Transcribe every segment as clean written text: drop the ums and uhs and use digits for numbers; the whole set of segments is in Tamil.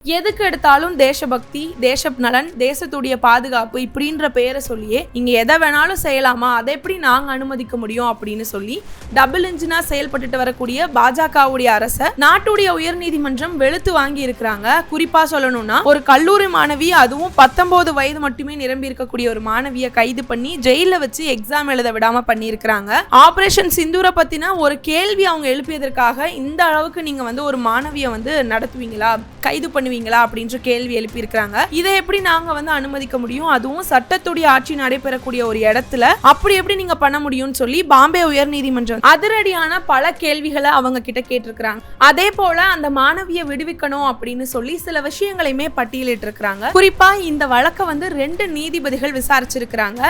எதுக்கு எடுத்தாலும் தேசபக்தி, தேச நலன், தேசத்துடைய பாதுகாப்பு இப்படின்ற பெயரை சொல்லியே இங்க எதை வேணாலும் செய்யலாமா, அதை எப்படி நாங்க அனுமதிக்க முடியும் அப்படின்னு சொல்லி டபுள் இன்ஜினா செயல்பட்டு வரக்கூடிய பாஜகவுடைய அரசை நாட்டுடைய உயர்நீதிமன்றம் வெளுத்து வாங்கி இருக்கிறாங்க. குறிப்பா சொல்லணும்னா ஒரு கல்லூரி மாணவி, அதுவும் 19 வயது மட்டுமே நிரம்பி இருக்கக்கூடிய ஒரு மாணவியை கைது பண்ணி ஜெயில வச்சு எக்ஸாம் எழுத விடாம பண்ணியிருக்கிறாங்க. ஆபரேஷன் சிந்தூரை பத்தின ஒரு கேள்வி அவங்க எழுப்பியதற்காக இந்த அளவுக்கு நீங்க ஒரு மாணவியை நடத்துவீங்களா, கைது பண்ணுவீங்களா அப்படின்ற கேள்வி எழுப்பி இருக்கிறாங்க. இதை எப்படி நாங்க அனுமதிக்க முடியும், அதுவும் சட்டத்துடைய ஆட்சி நடைபெறக்கூடிய ஒரு இடத்துல அப்படி எப்படி நீங்க பண்ண முடியும்னு சொல்லி பாம்பே உயர்நீதிமன்றம் அதிரடியான பல கேள்விகளை அவங்க கிட்ட கேட்டிருக்கிறாங்க. அதே போல அந்த மாணவியை விடுவிக்கணும் அப்படின்னு சொல்லி சில விஷயங்களையுமே பட்டியலிட்டு இருக்கிறாங்க. குறிப்பா இந்த வழக்கை 2 நீதிபதிகள் விசாரிச்சிருக்கிறாங்க.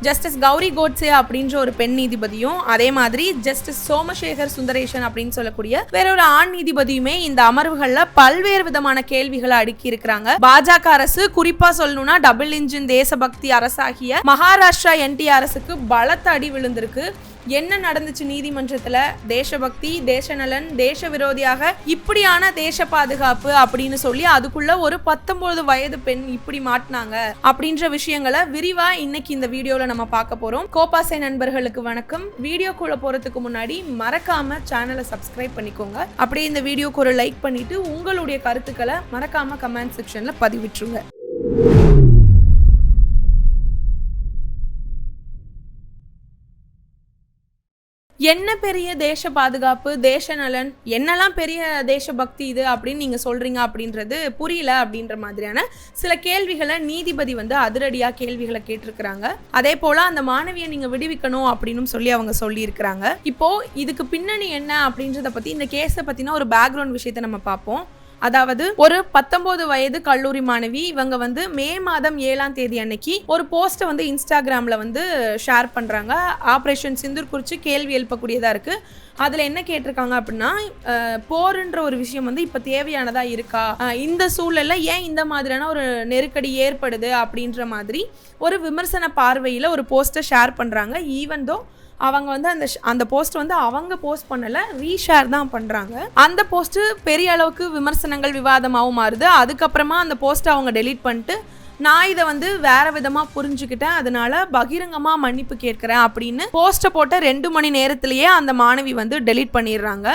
ஜஸ்டிஸ் கௌரி கோட்சே அப்படின்ற ஒரு பெண் நீதிபதியும், அதே மாதிரி ஜஸ்டிஸ் சோமசேகர் சுந்தரேசன் அப்படின்னு சொல்லக்கூடிய வேறொரு ஆண் நீதிபதியுமே இந்த அமர்வுகள்ல பல்வேறு விதமான கேள்விகளை அடுக்கி இருக்கிறாங்க. பாஜக அரசு, குறிப்பா சொல்லணும்னா டபுள் இன்ஜின் தேசபக்தி அரசாகிய மகாராஷ்டிரா என்டிஏ அரசுக்கு பலத்த அடி விழுந்திருக்கு. என்ன நடந்துச்சு நீதிமன்றத்துல, தேசபக்தி, தேச நலன், தேச விரோதியாக இப்படியான தேச பாதுகாப்பு அப்படின்னு சொல்லி அதுக்குள்ள ஒரு 19 வயது பெண் இப்படி மாட்டினாங்க அப்படின்ற விஷயங்களை விரிவா இன்னைக்கு இந்த வீடியோல நம்ம பார்க்க போறோம். கோபாசை நண்பர்களுக்கு வணக்கம். வீடியோக்குள்ள போறதுக்கு முன்னாடி மறக்காம சேனலை சப்ஸ்கிரைப் பண்ணிக்கோங்க. அப்படியே இந்த வீடியோக்கு ஒரு லைக் பண்ணிட்டு உங்களுடைய கருத்துக்களை மறக்காம கமெண்ட் செக்ஷன்ல பதிவிட்டுருங்க. என்ன பெரிய தேச பாதுகாப்பு, தேச நலன், என்னெல்லாம் பெரிய தேசபக்தி இது அப்படின்னு நீங்க சொல்றீங்க அப்படின்றது புரியல அப்படின்ற மாதிரியான சில கேள்விகளை நீதிபதி அதிரடியா கேள்விகளை கேட்டிருக்கிறாங்க. அதே போல அந்த மாணவியை நீங்க விடுவிக்கணும் அப்படின்னு சொல்லி அவங்க சொல்லி இருக்கிறாங்க. இப்போ இதுக்கு பின்னணி என்ன அப்படின்றத பத்தி, இந்த கேஸை பத்தின ஒரு பேக்ரவுண்ட் விஷயத்தை நம்ம பார்ப்போம். அதாவது ஒரு 19 வயது கல்லூரி மாணவி, இவங்க மே மாதம் 7ஆம் தேதி அன்னைக்கு ஒரு போஸ்ட்டை இன்ஸ்டாகிராம்ல ஷேர் பண்றாங்க. ஆபரேஷன் சிந்தூர் குறித்து கேள்வி எழுப்பக்கூடியதா இருக்கு. அதுல என்ன கேட்டிருக்காங்க அப்படின்னா, போர்ன்ற ஒரு விஷயம் இப்ப தேவையானதா இருக்கா, இந்த சூழல்ல ஏன் இந்த மாதிரியான ஒரு நெருக்கடி ஏற்படுது அப்படின்ற மாதிரி ஒரு விமர்சன பார்வையில ஒரு போஸ்ட்டை ஷேர் பண்றாங்க. ஈவன் தோ அவங்க அந்த போஸ்ட் அவங்க போஸ்ட் பண்ணல, ரீஷேர் தான் பண்றாங்க. அந்த போஸ்ட் பெரிய அளவுக்கு விமர்சனங்கள் விவாதமாகவும் மாறுது. அதுக்கப்புறமா அந்த போஸ்ட் அவங்க டெலீட் பண்ணிட்டு, நான் இதை வேற விதமா புரிஞ்சுக்கிட்டேன், அதனால பகிரங்கமா மன்னிப்பு கேட்கிறேன் அப்படின்னு போஸ்ட போட்ட 2 மணி நேரத்திலேயே அந்த மாணவி டெலீட் பண்ணிடுறாங்க.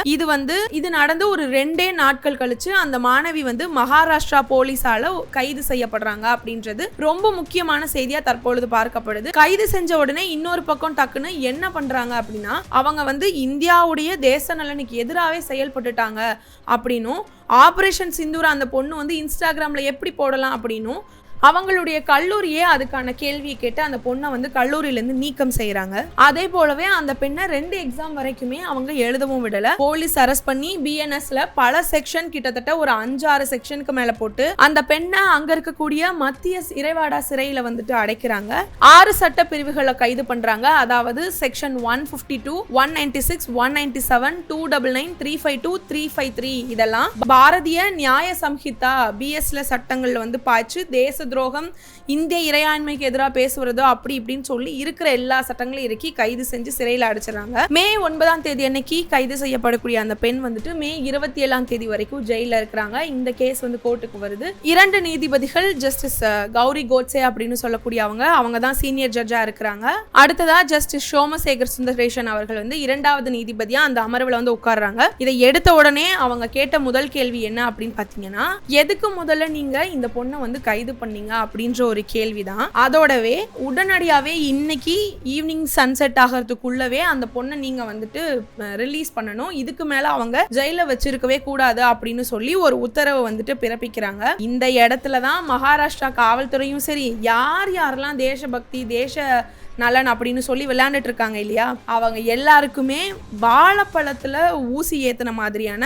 இது நடந்து ஒரு 2 நாட்கள் கழிச்சு அந்த மாணவி மகாராஷ்டிரா போலீஸால கைது செய்யப்படுறாங்க அப்படின்றது ரொம்ப முக்கியமான செய்தியா தற்பொழுது பார்க்கப்படுது. கைது செஞ்ச உடனே இன்னொரு பக்கம் டக்குன்னு என்ன பண்றாங்க அப்படின்னா, அவங்க இந்தியாவுடைய தேச நலனுக்கு எதிராகவே செயல்பட்டுட்டாங்க அப்படின்னும், ஆபரேஷன் சிந்தூர் அந்த பொண்ணு இன்ஸ்டாகிராம்ல எப்படி போடலாம் அப்படின்னும் அவங்களுடைய கல்லூரியே அதுக்கான கேள்வியை கேட்டு அந்த பொண்ணை கல்லூரியிலேருந்து நீக்கம் செய்யறாங்க. அதே போலவே அந்த பெண்ணை 2 எக்ஸாம் வரைக்குமே அவங்க எழுதவும் விடல. போலீஸ் அரெஸ்ட் பண்ணி பிஎன்எஸ்ல பல செக்ஷன், கிட்டத்தட்ட ஒரு 5-6 செக்ஷனுக்கு மேல போட்டு அந்த பெண்ணை அங்க இருக்கக்கூடிய மத்திய இறைவாடா சிறையில அடைக்கிறாங்க. 6 சட்ட பிரிவுகளை கைது பண்றாங்க. அதாவது செக்ஷன் 152, 196, 197, 299, 352, 353 இதெல்லாம் பாரதிய நியாய சம்ஹிதா பிஎஸ்ல சட்டங்கள்ல பாய்ச்சி தேச துரோகம், இந்திய இறையாண்மைக்கு எதிராக பேசுவதோ அப்படி இப்படின்னு சொல்லி இருக்கிற எல்லா சட்டங்களையும் இறக்கி கைது செஞ்சு சிறையில் அடைச்சிடறாங்க. மே 9ஆம் தேதி அன்னைக்கு கைது செய்யப்படக்கூடிய அந்த பெண் மே 27ஆம் தேதி வரைக்கும் ஜெயில இருக்கிறாங்க. இந்த கேஸ் கோர்ட்டுக்கு வருது. 2 நீதிபதிகள், ஜஸ்டிஸ் கௌரி கோட்சே அப்படின்னு சொல்லக்கூடிய அவங்க தான் சீனியர் ஜட்ஜா இருக்கிறாங்க. அடுத்ததா ஜஸ்டிஸ் சோமசேகர் சுந்தரேசன் அவர்கள் 2வது நீதிபதியா அந்த அமர்வுல உட்கார்றாங்க. இதை எடுத்த உடனே அவங்க கேட்ட முதல் கேள்வி என்ன அப்படின்னு பாத்தீங்கன்னா, எதுக்கு முதல்ல நீங்க இந்த பொண்ணை கைது பண்ணீங்க அப்படின்ற ஒரு கேள்விதான். அதோடவே உடனடியாவே இன்னைக்கு ஈவினிங் சன்செட் ஆகிறதுக்குள்ளவே அந்த பொண்ணை நீங்க ரிலீஸ் பண்ணணும், இதுக்கு மேல அவங்க ஜெயில வச்சிருக்கவே கூடாது அப்படின்னு சொல்லி ஒரு உத்தரவு பிறப்பிக்கிறாங்க. இந்த இடத்துலதான் மகாராஷ்டிரா காவல்துறையும் சரி, யாரெல்லாம் தேசபக்தி, தேச நலன் அப்படின்னு சொல்லி விளையாண்டுட்டு இருக்காங்க இல்லையா, அவங்க எல்லாருக்குமே வாழைப்பழத்துல ஊசி ஏத்தின மாதிரியான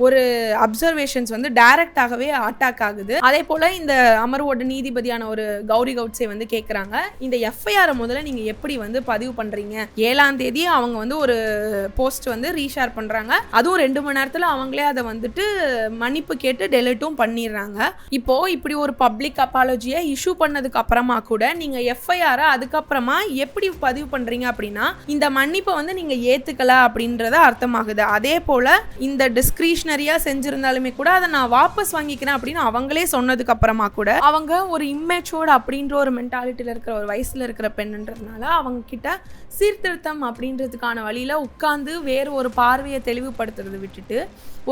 ஒரு அப்சர்வேஷன்ஸ் டைரக்டாகவே அட்டாக் ஆகுது. அதே போல இந்த அமர்வோட நீதிபதியான ஒரு கௌரி கவுட்ஸே கேட்கறாங்க, இந்த எஃப்ஐஆர் முதல்ல நீங்க எப்படி பதிவு பண்றீங்க? 7ஆம் தேதி அவங்க ஒரு போஸ்ட் ரீஷேர் பண்றாங்க. அதுவும் 2 மணி நேரத்துல அவங்களே அதை மன்னிப்பு கேட்டு டெலிட்டும் பண்ணிடுறாங்க. இப்போ இப்படி ஒரு பப்ளிக் அப்பாலஜியை இஷ்யூ பண்ணதுக்கு அப்புறமா கூட நீங்க எஃப்ஐஆர் அதுக்கப்புறமா எப்படி பதிவு பண்றீங்க அப்படின்னா இந்த மன்னிப்பை வந்து நீங்க ஏத்துக்கல அப்படின்றத அர்த்தமாகுது. அதே போல இந்த டிஸ்கிரிஷனரியா செஞ்சிருந்தாலுமே கூட அதை நான் வாபஸ் வாங்கிக்கிறேன் அப்படின்னு அவங்களே சொன்னதுக்கு அப்புறமா கூட அவங்க ஒரு இம்மெச்சூர்ட் அப்படின்ற ஒரு மென்டாலிட்டியில இருக்கிற ஒரு வயசுல இருக்கிற பெண்ன்றதுனால அவங்க கிட்ட சீர்திருத்தம் அப்படின்றதுக்கான வழியில உட்கார்ந்து வேறு ஒரு பார்வையை தெளிவுபடுத்துறதை விட்டுட்டு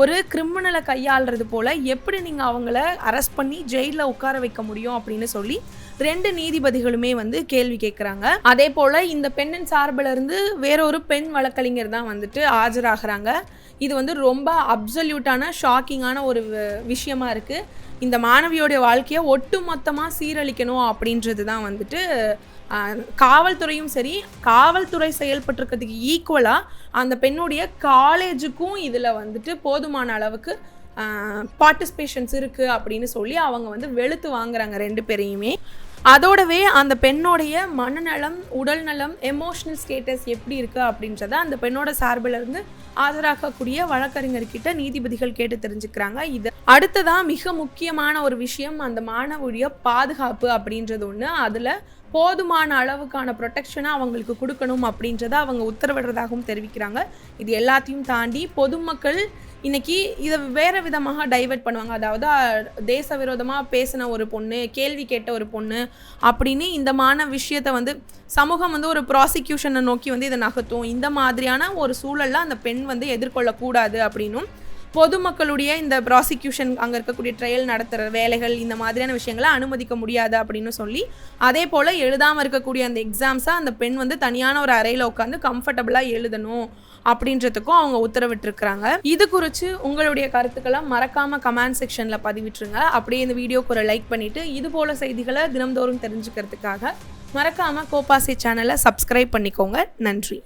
ஒரு கிரிமினலை கையாளுறது போல எப்படி நீங்க அவங்கள அரெஸ்ட் பண்ணி ஜெயிலில் உட்கார வைக்க முடியும் அப்படின்னு சொல்லி 2 நீதிபதிகளுமே வந்து கேள்வி கேட்குறாங்க. அதே போல இந்த பெண்ணின் சார்பில் இருந்து வேறொரு பெண் வழக்கறிஞர் தான் வந்துட்டு ஆஜராகிறாங்க. இது வந்து ரொம்ப அப்சல்யூட்டான ஷாக்கிங்கான ஒரு விஷயமா இருக்கு. இந்த மாணவியோடைய வாழ்க்கையை ஒட்டு மொத்தமாக சீரழிக்கணும் அப்படின்றது தான் வந்துட்டு காவல்துறையும் சரி, காவல்துறை செயல்பட்டிருக்கிறதுக்கு ஈக்குவலாக அந்த பெண்ணுடைய காலேஜுக்கும் இதில் வந்துட்டு போதுமான அளவுக்கு பார்ட்டிசிபேஷன்ஸ் இருக்குது அப்படின்னு சொல்லி அவங்க வந்து வெளுத்து வாங்குறாங்க 2 பேரையுமே. அதோடவே அந்த பெண்ணோடைய மனநலம், உடல் நலம், எமோஷனல் ஸ்டேட்டஸ் எப்படி இருக்குது அப்படின்றத அந்த பெண்ணோட சார்பில் இருந்து ஆஜராகக்கூடிய வழக்கறிஞர்கிட்ட நீதிபதிகள் கேட்டு தெரிஞ்சுக்கிறாங்க. இது அடுத்ததான் மிக முக்கியமான ஒரு விஷயம், அந்த மாணவருடைய பாதுகாப்பு அப்படின்றது ஒன்று. அதில் போதுமான அளவுக்கான ப்ரொடெக்ஷனை அவங்களுக்கு கொடுக்கணும் அப்படின்றத அவங்க உத்தரவிடுறதாகவும் தெரிவிக்கிறாங்க. இது எல்லாத்தையும் தாண்டி பொதுமக்கள் இன்னைக்கு இதை வேறு விதமாக டைவெர்ட் பண்ணுவாங்க. அதாவது தேச விரோதமாக பேசின ஒரு பொண்ணு, கேள்வி கேட்ட ஒரு பொண்ணு அப்படின்னு இந்த விஷயத்தை வந்து சமூகம் வந்து ஒரு ப்ராசிக்யூஷனை நோக்கி வந்து இதை நகர்த்தும். இந்த மாதிரியான ஒரு சூழலில் அந்த பெண் வந்து எதிர்கொள்ளக்கூடாது அப்படின்னும், பொதுமக்களுடைய இந்த ப்ராசிக்யூஷன் அங்கே இருக்கக்கூடிய ட்ரையல் நடத்துகிற வேலைகள் இந்த மாதிரியான விஷயங்களை அனுமதிக்க முடியாது அப்படின்னு சொல்லி, அதே போல் எழுதாமல் இருக்கக்கூடிய அந்த எக்ஸாம்ஸை அந்த பெண் வந்து தனியான ஒரு அறையில் உட்காந்து கம்ஃபர்டபுளாக எழுதணும் அப்படின்றதுக்கும் அவங்க உத்தரவிட்டிருக்கிறாங்க. இது குறித்து உங்களுடைய கருத்துக்களை மறக்காமல் கமெண்ட் செக்ஷனில் பதிவிட்டுருங்க. அப்படியே இந்த வீடியோக்கு ஒரு லைக் பண்ணிவிட்டு இது போல் செய்திகளை தினம்தோறும் தெரிஞ்சுக்கிறதுக்காக மறக்காமல் கோபாசி சேனலை சப்ஸ்கிரைப் பண்ணிக்கோங்க. நன்றி.